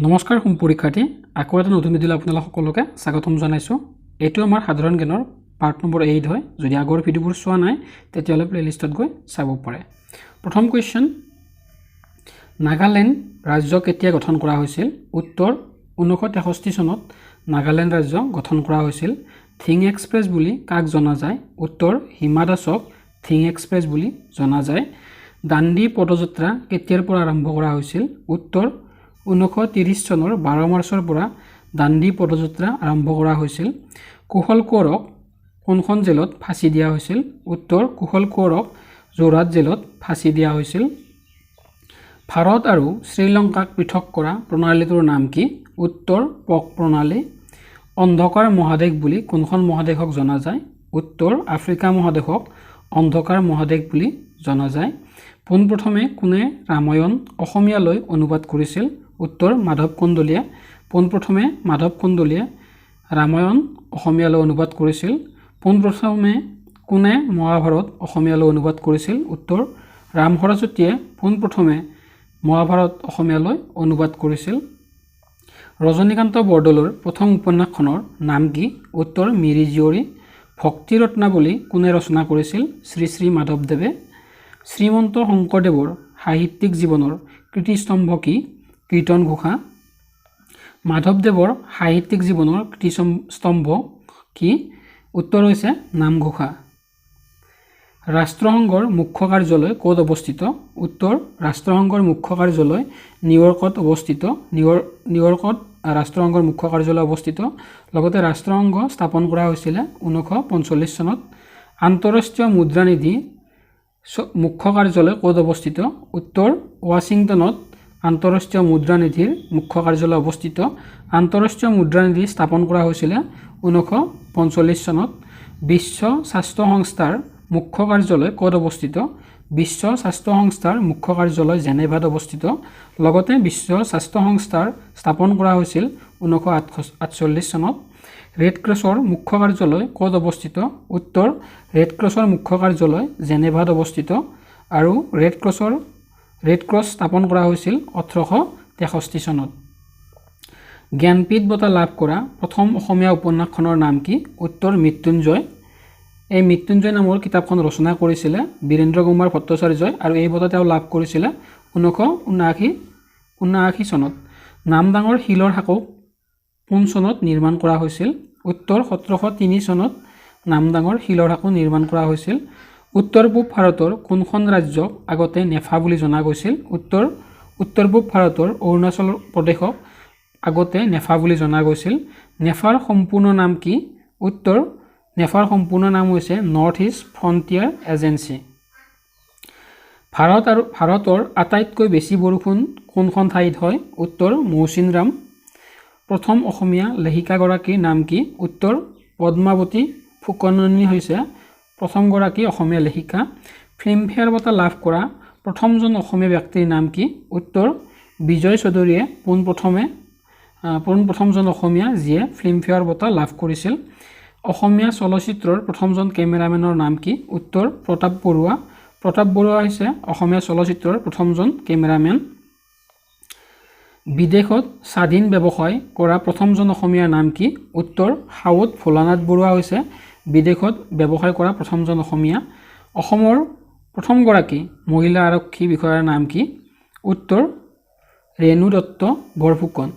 নমস্কাৰ পৰীক্ষাৰ্থী আকৌ এটা নতুন ভিডিঅ'লৈ আপোনালোক সকলোকে স্বাগতম জনাইছো। এইটো আমাৰ সাধাৰণ জ্ঞানৰ পাৰ্ট নম্বৰ 8 হয়। যদি আগৰ ভিডিঅ'বোৰ চোৱা নাই তেতিয়াহ'লে প্লেলিষ্টত গৈ চাব পাৰে। প্ৰথম কোৱেশ্চন, নাগালেণ্ড ৰাজ্য কেতিয়া গঠন কৰা হৈছিল? উত্তৰ 1963 চনত নাগালেণ্ড ৰাজ্য গঠন কৰা হৈছিল। থিং এক্সপ্ৰেছ বুলি কাক জনা যায়? উত্তৰ হিমা দাসক থিং এক্সপ্ৰেছ বুলি জনা যায়। দাণ্ডী পদযাত্ৰা কেতিয়াৰ পৰা আৰম্ভ কৰা হৈছিল? উত্তৰ 1930 চনৰ 12 মাৰ্চৰ পৰা দাণ্ডী পদযাত্ৰা আৰম্ভ কৰা হৈছিল। কুশল কোঁৱৰক কোনখন জেলত ফাঁচি দিয়া হৈছিল? উত্তৰ কুশল কোঁৱৰক যোৰহাট জেলত ফাঁচি দিয়া হৈছিল। ভাৰত আৰু শ্ৰীলংকাক পৃথক কৰা প্ৰণালীটোৰ নাম কি? উত্তৰ পক প্ৰণালী। অন্ধকাৰ মহাদেশ বুলি কোনখন মহাদেশক জনা যায়? উত্তৰ আফ্ৰিকা মহাদেশক অন্ধকাৰ মহাদেশ বুলি জনা যায়। পোনপ্ৰথমে কোনে ৰামায়ণ অসমীয়ালৈ অনুবাদ কৰিছিল? উত্তৰ মাধৱ কন্দলীয়ে। পোনপ্ৰথমে মাধৱ কন্দলীয়ে ৰামায়ণ অসমীয়ালৈ অনুবাদ কৰিছিল। পোনপ্ৰথমে কোনে মহাভাৰত অসমীয়ালৈ অনুবাদ কৰিছিল? উত্তৰ ৰাম সৰস্বতীয়ে পোনপ্ৰথমে মহাভাৰত অসমীয়ালৈ অনুবাদ কৰিছিল। ৰজনীকান্ত বৰদলৈৰ প্ৰথম উপন্যাসখনৰ নাম কি? উত্তৰ মিৰি জীয়ৰী। ভক্তি ৰত্নাৱলী কোনে ৰচনা কৰিছিল? শ্ৰী শ্ৰী মাধৱদেৱে। শ্ৰীমন্ত শংকৰদেৱৰ সাহিত্যিক জীৱনৰ কীৰ্তিস্তম্ভ কি? কীৰ্তন ঘোষা। মাধৱদেৱৰ সাহিত্যিক জীৱনৰ কীৰ্তিস্তম্ভ কি? উত্তৰ হৈছে নামঘোষা। ৰাষ্ট্ৰসংঘৰ মুখ্য কাৰ্যালয় ক'ত অৱস্থিত? উত্তৰ ৰাষ্ট্ৰসংঘৰ মুখ্য কাৰ্যালয় নিউয়ৰ্কত অৱস্থিত। নিউয়ৰ্কত ৰাষ্ট্ৰসংঘৰ মুখ্য কাৰ্যালয় অৱস্থিত। লগতে ৰাষ্ট্ৰসংঘ স্থাপন কৰা হৈছিলে 1945 চনত। আন্তঃৰাষ্ট্ৰীয় মুদ্ৰানিধি মুখ্য কাৰ্যালয় ক'ত অৱস্থিত? উত্তৰ ৱাশ্বিংটনত আন্তঃৰাষ্ট্ৰীয় মুদ্ৰানিধিৰ মুখ্য কাৰ্যালয় অৱস্থিত। আন্তঃৰাষ্ট্ৰীয় মুদ্ৰানিধি স্থাপন কৰা হৈছিলে 1945 চনত। বিশ্ব স্বাস্থ্য সংস্থাৰ মুখ্য কাৰ্যালয় ক'ত অৱস্থিত? বিশ্ব স্বাস্থ্য সংস্থাৰ মুখ্য কাৰ্যালয় জেনেভাত অৱস্থিত। লগতে বিশ্ব স্বাস্থ্য সংস্থাৰ স্থাপন কৰা হৈছিল 1948 চনত। ৰেড ক্ৰছৰ মুখ্য কাৰ্যালয় ক'ত অৱস্থিত? উত্তৰ ৰেড ক্ৰছৰ মুখ্য কাৰ্যালয় জেনেভাত অৱস্থিত। আৰু ৰেড ক্ৰছ স্থাপন কৰা হৈছিল 1863 চনত। জ্ঞানপীঠ বঁটা লাভ কৰা প্ৰথম অসমীয়া উপন্যাসখনৰ নাম কি? উত্তৰ মৃত্যুঞ্জয়। এই মৃত্যুঞ্জয় নামৰ কিতাপখন ৰচনা কৰিছিলে বীৰেন্দ্ৰ কুমাৰ ভট্টাচাৰ্যই আৰু এই বঁটা তেওঁ লাভ কৰিছিলে 1979 চনত। নামদাঙৰ শিলৰ সাঁকো কোন চনত নিৰ্মাণ কৰা হৈছিল? উত্তৰ 1703 চনত নামদাঙৰ শিলৰ সাঁকো নিৰ্মাণ কৰা হৈছিল। উত্তৰ পূব ভাৰতৰ কোনখন ৰাজ্যক আগতে নেফা বুলি জনা গৈছিল? উত্তৰ পূব ভাৰতৰ অৰুণাচল প্ৰদেশক আগতে নেফা বুলি জনা গৈছিল। নেফাৰ সম্পূৰ্ণ নাম কি? উত্তৰ নেফাৰ সম্পূৰ্ণ নাম হৈছে নৰ্থ ইষ্ট ফ্ৰণ্টিয়াৰ এজেঞ্চি। ভাৰতৰ আটাইতকৈ বেছি বৰষুণ কোনখন ঠাইত হয়? উত্তৰ মৌচিনৰাম। প্ৰথম অসমীয়া লেখিকাগৰাকীৰ নাম কি? উত্তৰ পদ্মাৱতী ফুকননী হৈছে প্ৰথমগৰাকী অসমীয়া লেখিকা। ফিল্মফেয়াৰ বঁটা লাভ কৰা প্ৰথমজন অসমীয়া ব্যক্তিৰ নাম কি? উত্তৰ বিজয় চৌধুৰীয়ে পোনপ্ৰথমজন অসমীয়া যিয়ে ফিল্মফেয়াৰ বঁটা লাভ কৰিছিল। অসমীয়া চলচ্চিত্ৰৰ প্ৰথমজন কেমেৰামেনৰ নাম কি? উত্তৰ প্ৰতাপ বৰুৱা। প্ৰতাপ বৰুৱা হৈছে অসমীয়া চলচ্চিত্ৰৰ প্ৰথমজন কেমেৰামেন। বিদেশত স্বাধীন ব্যৱসায় কৰা প্ৰথমজন অসমীয়াৰ নাম কি? উত্তৰ সাউদ ভোলানাথ বৰুৱা হৈছে বিদেশত ব্যৱসায় কৰা প্ৰথমজন অসমীয়া। অসমৰ প্ৰথমগৰাকী মহিলা আৰক্ষী বিষয়াৰ নাম কি? উত্তৰ ৰেণু দত্ত বৰফুকন।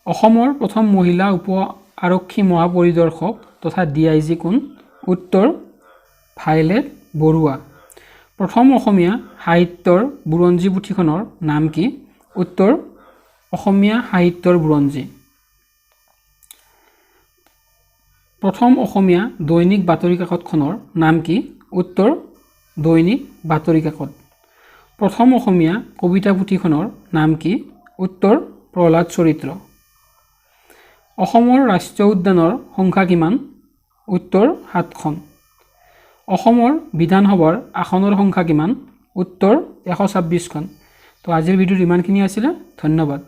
অসমৰ প্ৰথম মহিলা উপ আৰক্ষী মহাপৰিদৰ্শক তথা DIG কোন? উত্তৰ ভায়লেট বৰুৱা। প্ৰথম অসমীয়া সাহিত্যৰ বুৰঞ্জী পুথিখনৰ নাম কি? উত্তৰ অসমীয়া সাহিত্যৰ বুৰঞ্জী। প্ৰথম অসমীয়া দৈনিক বাতৰি কাকতখনৰ নাম কি? উত্তৰ দৈনিক বাতৰি কাকত। প্ৰথম অসমীয়া কবিতা পুথিখনৰ নাম কি? উত্তৰ প্ৰহ্লাদ চৰিত্ৰ। অসমৰ ৰাষ্ট্ৰীয় উদ্যানৰ সংখ্যা কিমান? উত্তৰ 7খন। অসমৰ বিধানসভাৰ আসনৰ সংখ্যা কিমান? উত্তৰ 126খন। তো আজিৰ ভিডিঅ'ত ইমানখিনি আছিলে। ধন্যবাদ।